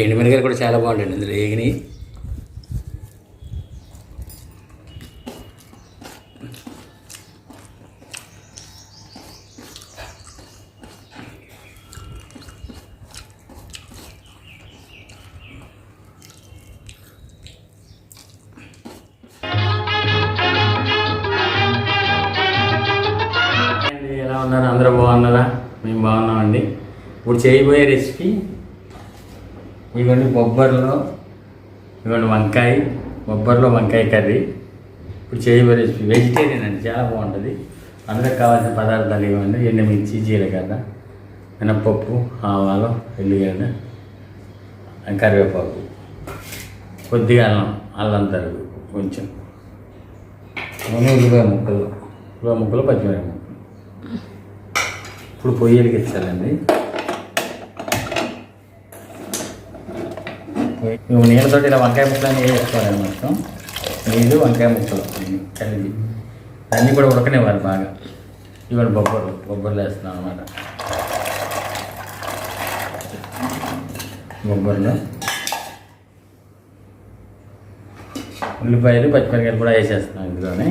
ఎండుమిరకాయలు కూడా చాలా బాగుంటాయండి ఇందులో వేగినాయి. ఎలా ఉన్నారు? అందరూ బాగున్నారా? మేము బాగున్నామండి. ఇప్పుడు చేయబోయే రెసిపీ ఇవన్నీ బొబ్బర్లో, ఇవన్నీ బొబ్బర్లో వంకాయ కర్రీ. ఇప్పుడు చేయబోయే రెసిపీ వెజిటేరియన్ అండి, చాలా బాగుంటుంది. అందులోకి కావాల్సిన పదార్థాలు ఇవ్వండి: ఎండుమిర్చి, జీలకర్ర, మినప్పప్పు, ఆవాలు, ఎల్లిగడ్డ, కరివేపాకు, కొద్దిగా అల్లం తరుగు, కొంచెం ఉల్లిపాయ ముక్కలు, పచ్చిమిరపకాయ. ఇప్పుడు పొయ్యి వెలిగించాలండి. నీళ్ళతో ఇలా వంకాయ ముక్కలన్నీ వేసుకోవాలి. మొత్తం నీళ్ళు, వంకాయ ముక్కలు కలిపి అన్నీ కూడా ఉడకనివ్వాలి బాగా. ఇవాళ బొబ్బర్లు వేస్తున్నాం అన్నమాట. బొబ్బర్లు, ఉల్లిపాయలు, పచ్చిమిరపకాయలు కూడా వేసేస్తున్నాం ఇందులోనే.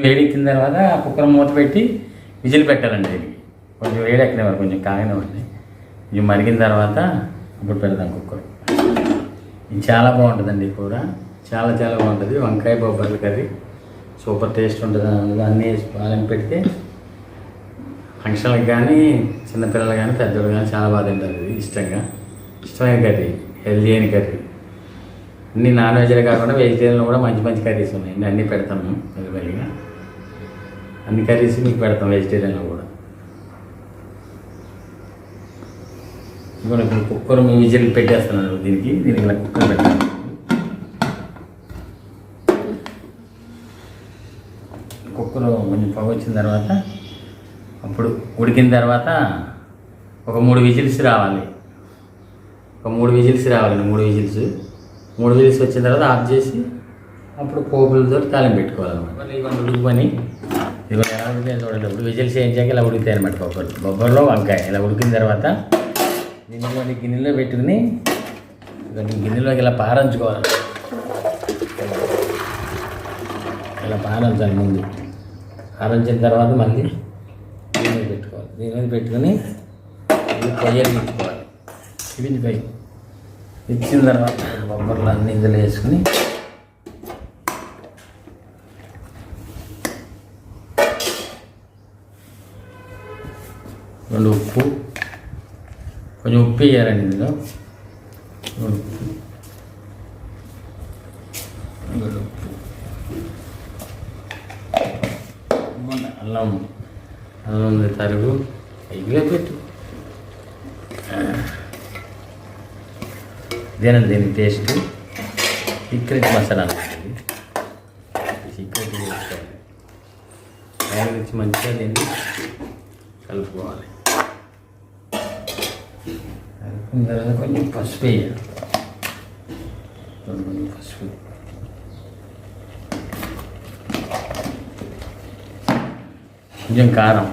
వేడెక్కిన తర్వాత కుక్కర్ మూత పెట్టి విజిల్ పెట్టాలండి. దీనికి కొంచెం వేడెక్కినవారు, కొంచెం కాగినవ్వండి. ఇది మరిగిన తర్వాత అప్పుడు పెడదాం కుక్కర్. ఇది చాలా బాగుంటుందండి కూర, చాలా చాలా బాగుంటుంది. వంకాయ బొబ్బర్ల కర్రీ సూపర్ టేస్ట్ ఉంటుంది. అందులో అన్నీ వేసి పాలని పెడితే ఫంక్షన్లకు కానీ, చిన్నపిల్లలు కానీ, పెద్దవాళ్ళు కానీ చాలా బాగా తింటారు. ఇది ఇష్టమైన కర్రీ, హెల్దీ అయిన కర్రీ. అన్ని నాన్ వెజ్లే కాకుండా వెజిటేరియన్లో కూడా మంచి మంచి కర్రీస్ ఉన్నాయండి. అన్నీ పెడతాము మెల్లిగా. అన్ని కర్రీస్ మీకు పెడతాం వెజిటేరియన్లో కూడా. ఇప్పుడు కుక్కర్ విజిల్ పెట్టేస్తున్నాను దీనికి ఇలా కుక్కర్ పెట్టాను. కుక్కర్ కొంచెం పొగ వచ్చిన తర్వాత అప్పుడు ఉడికిన తర్వాత ఒక 3 విజిల్స్ రావాలి. 3 విజిల్స్ వచ్చిన తర్వాత ఆఫ్ చేసి అప్పుడు పోపులతో తాలింపు పెట్టుకోవాలన్నమాట. మళ్ళీ ఇవన్నీ ఉడుకుని ఇవన్నీ ఎలా ఉడికినాయి చూడండి. ఇప్పుడు విజిల్స్ వేయించాక ఇలా ఉడుకుతాయి అనమాట. బొబ్బర్లో వంకాయ ఇలా ఉడికిన తర్వాత దీన్ని గిన్నెలో పెట్టుకుని గిన్నెలోకి ఇలా పారంచుకోవాలి. ఇలా పారంచాలి. ముందు పారంచిన తర్వాత మళ్ళీ దీని మీద పెట్టుకోవాలి. దీని మీద పెట్టుకుని పొయ్యలు పెట్టుకోవాలి. ఇవి పై ఇచ్చిన తర్వాత బొబ్బర్లు అన్నీ ఇందులో వేసుకుని కొంచెం ఉప్పు వేయాలండి ఇందులో. అల్లం తరుగు ఇదిగా పెట్టు. ఇదేనండి దీని టేస్ట్. సీక్రెట్ మసాలా సీక్రెట్ వేసుకోవాలి. తయారు తెచ్చి మంచిగా దీన్ని కలుపుకోవాలి. కలుపుకున్న తర్వాత కొంచెం పసుపు వేయాలి. కొంచెం పసుపు, కొంచెం కారం,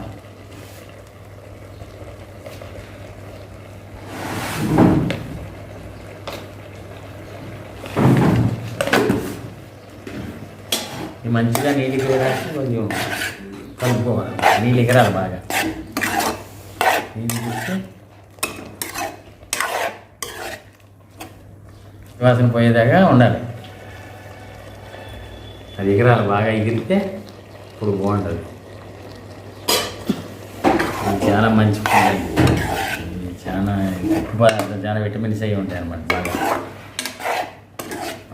మంచిగా నీళ్ళు ఎగరాసి కొంచెం కలుపుకోవాలి. నీళ్ళు ఎగరాలి బాగా. నీళ్ళు తీస్తే వాసన పోయేదాకా ఉండాలి. అది ఎగరాలి బాగా. ఎగిరితే ఇప్పుడు బాగుంటుంది. ఇది చాలా మంచి ఫుడ్. చాలా ఉప్పు పదార్థం, చాలా విటమిన్స్ అవి ఉంటాయి అన్నమాట.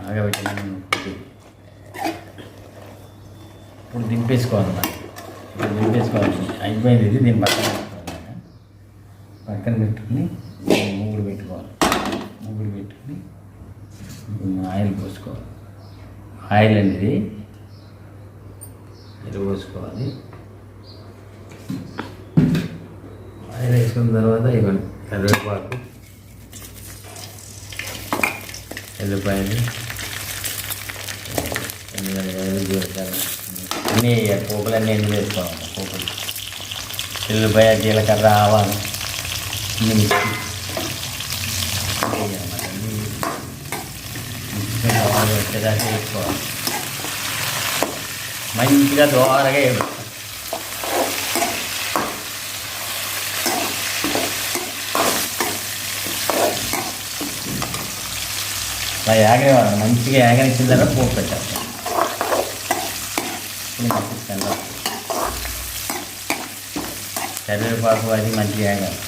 బాగా విటమిన్ ఫుడ్. ఇప్పుడు దింపేసుకోవాలన్నమాట. అయిపోయింది. ఇది దీన్ని పక్కన పెట్టుకుని మూగుడు పెట్టుకోవాలి. ఆయిల్ పోసుకోవాలి. ఆయిల్ అనేది ఇది పోసుకోవాలి. ఆయిల్ వేసుకున్న తర్వాత ఇవ్వండి కరివేపాకు, ఎల్లిపాయలు, జీలకర్ర, అన్నీ పోపులన్నీ ఎండు వేసుకోవాలి. పోపులు ఉల్లిపాయ, జీలకర్ర, ఆవాలు అన్నీ మిక్సీ అన్నమాట. అన్నీ మిక్సీ వచ్చేదాకా వేసుకోవాలి. మంచిగా దోరగా వేయాలి. అలా యాగనివ్వాలి. మంచిగా యాగనిచ్చిన తర్వాత పోపు పెట్టాలి. కరివేపాకు అది మంచిగా యాగాలి.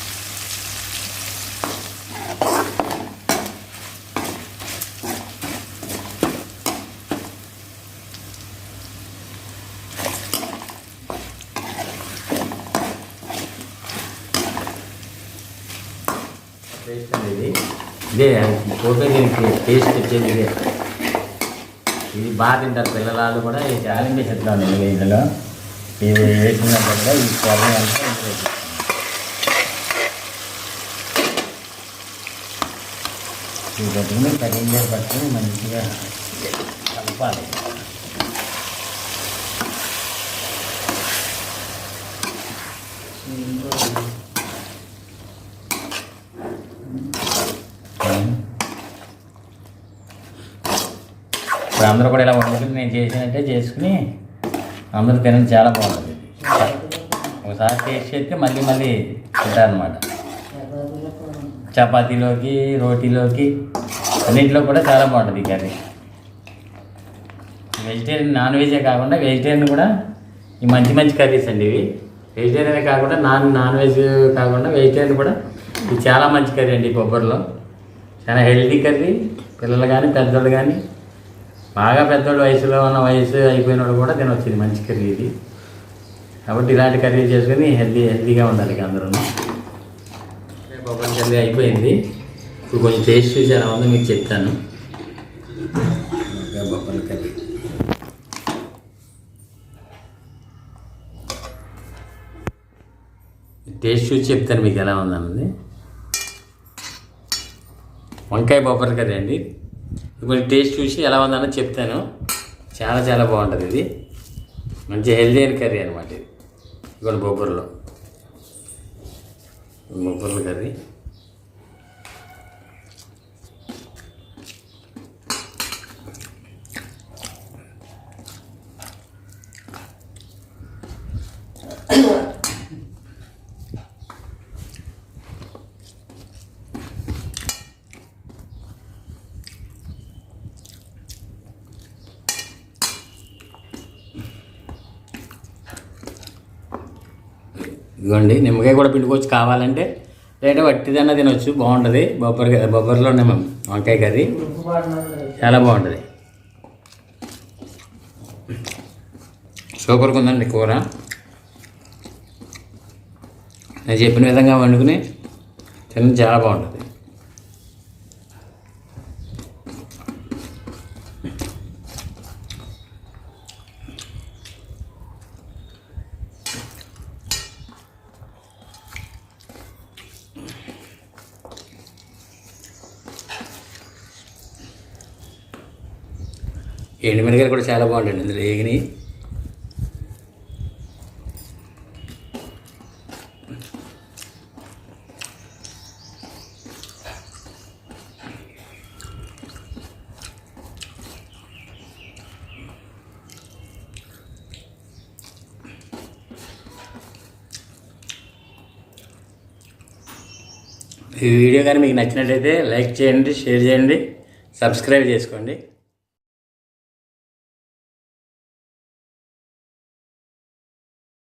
టేస్ట్ అనేది ఇదే పోతే దీనికి టేస్ట్ వచ్చేది ఇదే. ఇది బాగా తింటారు పిల్లలు కూడా. ఇది ఛాలెంజ్ చేద్దాం ఇందులో ఇది వేసినట్టుగా ఈ కర్రీ అంతా ఇందులో ఈ పట్టుకుని కటింగ్ పట్టుకుని మంచిగా కలపాలి. ఇప్పుడు అందరూ కూడా ఇలా వండుకుని నేను చేసినట్టే చేసుకుని అందరూ తినడం చాలా బాగుంటుంది. ఒకసారి టేస్ట్ చేస్తే మళ్ళీ మళ్ళీ తింటారనమాట. చపాతీలోకి, రోటీలోకి అన్నింటిలో కూడా చాలా బాగుంటుంది ఈ కర్రీ. వెజిటేరియన్, నాన్ వెజే కాకుండా వెజిటేరియన్ కూడా ఈ మంచి మంచి కర్రీస్ అండి ఇవి. వెజిటేరియనే కాకుండా నాన్ వెజ్ కాకుండా వెజిటేరియన్ కూడా ఇది చాలా మంచి కర్రీ అండి. బొబ్బర్లో చాలా హెల్తీ కర్రీ. పిల్లలు కానీ పెద్దోళ్ళు కానీ బాగా పెద్దోళ్ళు వయసు అయిపోయిన వాళ్ళు కూడా తినవచ్చు. ఇది మంచి కర్రీ ఇది. కాబట్టి ఇలాంటి కర్రీ చేసుకొని హెల్తీగా ఉండాలి అందరూ. బొబ్బరి కర్రీ అయిపోయింది. ఇప్పుడు కొంచెం టేస్ట్ చూసి ఎలా ఉందో మీకు చెప్తాను. బొబ్బరి కర్రీ టేస్ట్ చూసి చెప్తాను మీకు ఎలా ఉందన్నది. వంకాయ బొబ్బరి కర్రీ అండి. ఇప్పుడు టేస్ట్ చూసి ఎలా ఉందన్నది చెప్తాను. చాలా చాలా బాగుంటుంది ఇది. మంచి హెల్దీ అయిన కర్రీ అనమాట ఇది. ఇక్కడ బొబ్బర్లో కర్రీ ఇదిగోండి. నిమ్మకాయ కూడా పిండుకోవచ్చు కావాలంటే, లేదంటే వట్టిదన్నా తినవచ్చు. బాగుంటుంది. బొబ్బరిలోనే వంకాయ కర్రీ చాలా బాగుంటుంది. సూపర్గా ఉందండి కూర. నేను చెప్పిన విధంగా వండుకుని తినడం చాలా బాగుంటుంది. ఎండుమిరకాయలు కూడా చాలా బాగుంటుంది ఇందులో వేగిని. ఈ వీడియో కానీ మీకు నచ్చినట్లయితే లైక్ చేయండి, షేర్ చేయండి, సబ్స్క్రైబ్ చేసుకోండి.